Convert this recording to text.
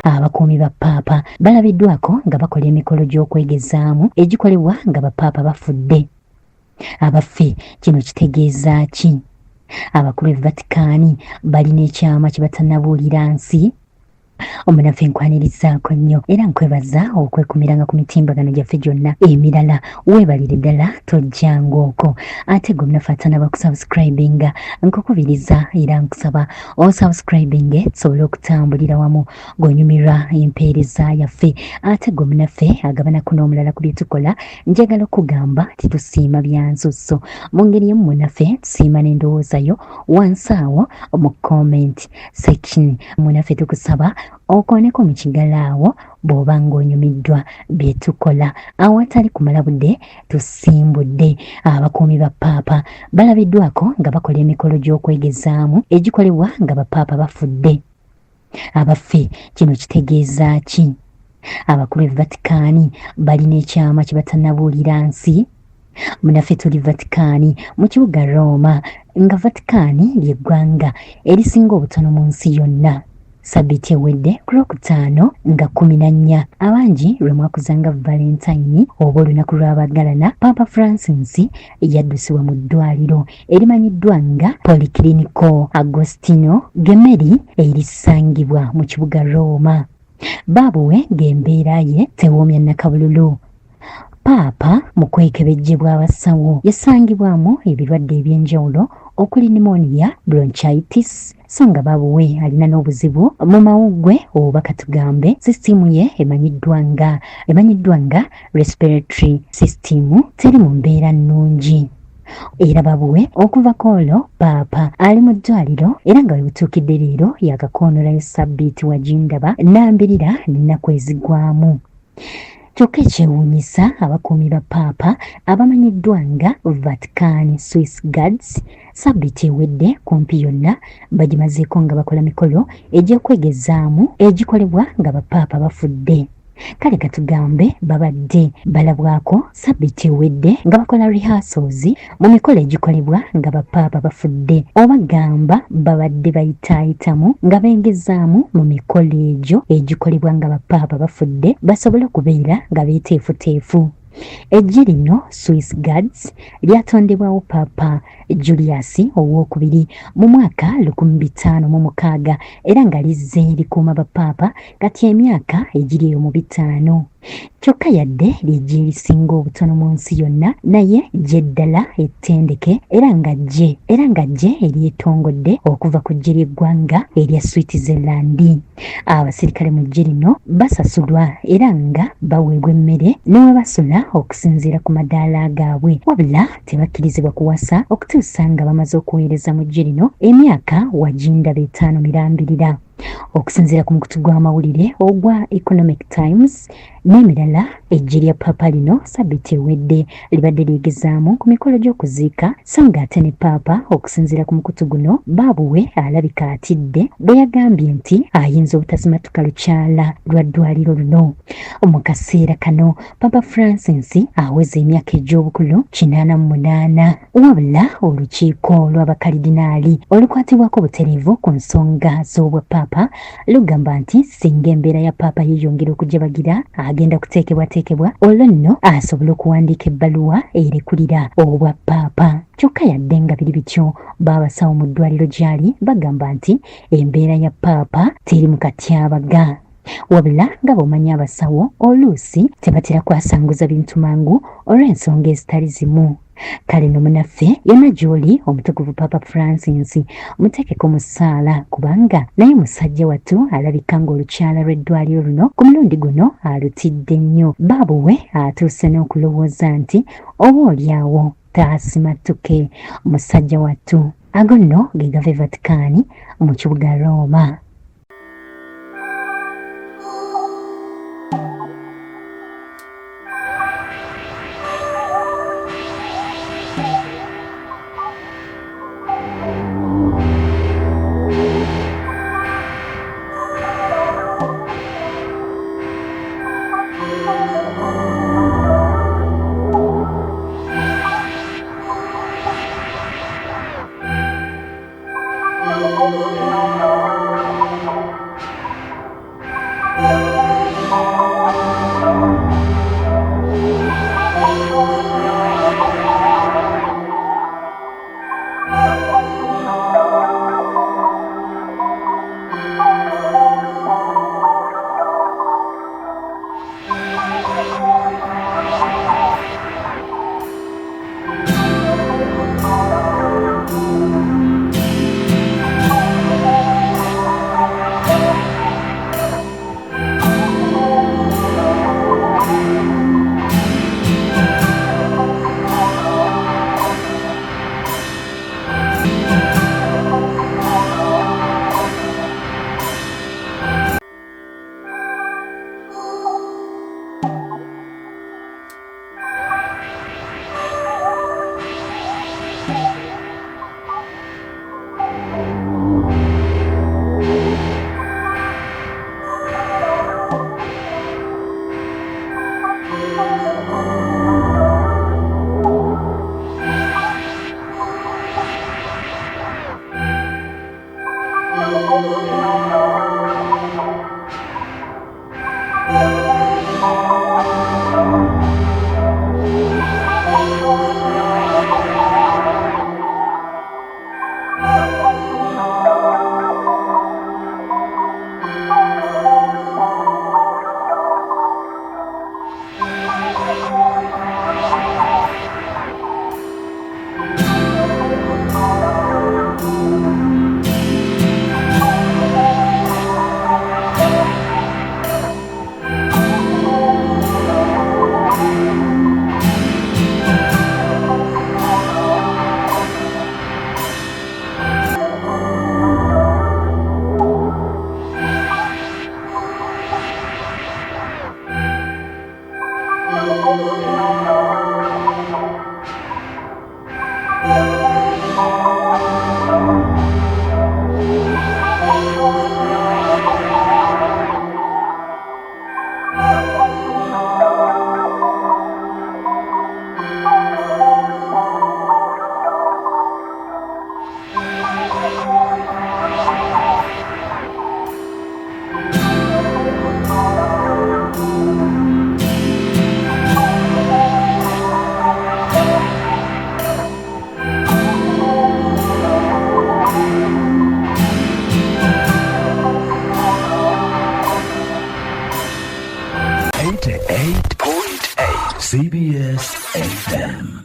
abakuumi ba paapa balabiddwako nga bakola emikolo gy'okwegezaamu egikolebwa nga bapaapa bafudde. Abaffe, kino kitegeeza ki? Abakulu e Vatican balina ekyama kyebatannabuulira nsi. Omunaffe nkwanirizaako nnyo era nkwebaza okwekumiranga ku mitimbagano gyaffe gyonna emirala. Weebalire ddala tojjanga okwo. Ate gwe munaffe atanaba kusubscribinga nkukubiriza era nkusaba osubscribinge tusobole okutambulira wamu ng'onyumirwa empeereza yaffe. Ate gwe munaffe agabanako n'omulala ku bye tukola, njagala okugamba titusiima bya nsusso. Mu ngeri emu munaffe tusiima n'endowooza yo wansi awo mu comment section. Munaffe tukusaba okooneko mu kigalaawo bw'oba ng'onyumiddwa bye tukola. Awatali kumala budde tusimbudde. Abakuumi ba paapa balabiddwako nga bakola emikolo gy'okwegezaamu egikolebwa nga bapaapa bafudde. Abaffe, kino kitegeeza ki? Abakulu e Vatican balina ekyama kyebatannabuulira nsi. Munaffe tuli Vatican mu kibuga Roma, nga Vatican ly'eggwanga erisinga obutono mu nsi yonna. Sabbiiti ewedde ku Lwokutaano nga 14 abangi lwe mwakuzanga Valentine oba olunaku lw'abagalana, Paapa Francis yaddusibwa mu ddwaliro erimanyiddwa nga Policlinico Agostino Gemelli erisangibwa mu kibuga Roma. Baabuwe ng'embeera ye tewoomya nnakabululu. Paapa mu kwekebejjebwa abasawo yasangibwamu ebirwadde eby'enjawulo okuli pneumonia, bronchitis, so nga baabuwe alina n'obuzibu mu mawuggwe oba katugambe sisitimu ye emanyiddwa nga respiratory system teri mu mbeera nnungi. Era baabuwe okuva koolo paapa ali mu ddwaliro era nga webutuukidde leero yakakoonolayo sabbiiti wagindaba n'ambirira n'ennaku ezigwamu. Kyokka ekyewuunyisa abakuumi ba paapa abamanyiddwa nga Vatican Swiss Guards sabbiiti ewedde kumpi yonna bagimazeeko nga bakola mikolo egy'okwegezaamu egikolebwa nga bapaapa bafudde. Kale katugambe babadde balabwako sabbiiti ewedde nga bakola rehearsals mu mikolo egikolebwa nga bapaapa bafudde, oba gamba babadde bayitaayitamu nga beegezaamu mu mikolo egyo egikolebwa nga bapaapa bafudde basobole okubeera nga beeteefuteefu. Eggye lino Swiss Guards lyatondebwawo Paapa Julius owookubiri mu mwaka 1506 era nga lizze likuuma bapaapa kati emyaka egiri eyo mu 5. Kyokka yadde ly'eggye erisinga obutono mu nsi yonna, naye ggye ddala ettendeke era nga ggye eryetongodde okuva ku ggye ly'eggwanga erya Switzerland. Abasirikale mu ggye lino basasulwa era nga baweebwa emmere ne basula okusinziira ku madaala gaabwe, wabula tebakkirizibwa kuwasa okutuusa nga bamaze okuweereza mu ggye lino emyaka wagindaba 5 mirambirira. Okusinziira ku mukutu gw'amawulire ogwa Economic Times n'emirala, eggye lya paapa lino sabbiiti ewedde libadde lyegezaamu ku mikolo gy'okuziika, so ng'ate ne paapa okusinziira ku mukutu guno baabuwe alabika atidde bwe yagambye nti ayinza obutasumatuka lukyala lwa ddwaliro luno. Mu kaseera kano Paapa Francis aweza emyaka egy'obukulu 88, wabula olukiiko lw'abakaridinaali olukwatibwako obutereevu ku nsonga z'obwapaapa lugamba nti singa embeera ya paapa yeeyongera okujabagira agenda kuteekebwateekebwa olwo nno asobola okuwandiika ebbaluwa erekulira obwa paapa. Kyokka yadde nga biri bityo, baabasawo mu ddwaliro gy'ali bagamba nti embeera ya paapa teri mu katyabaga, wabula nga bw'omanyi abasawo oluusi tebatera kwasanguza bintu mangu olw'ensonga ezitali zimu. Kale no munaffe yonna gy'oli omutukuvu Paapa Francis muteekeko mu ssaala, kubanga naye musajja wattu alabika ng'olukyala lw'eddwaliro luno ku mulundi guno alutidde nnyo. Baabuwe atuuse n'okulowooza nti oba olyawo taasimatuke musajja wattu. Ago nno ge gava e Vatican mu kibuga Roma. 88.8 CBS FM.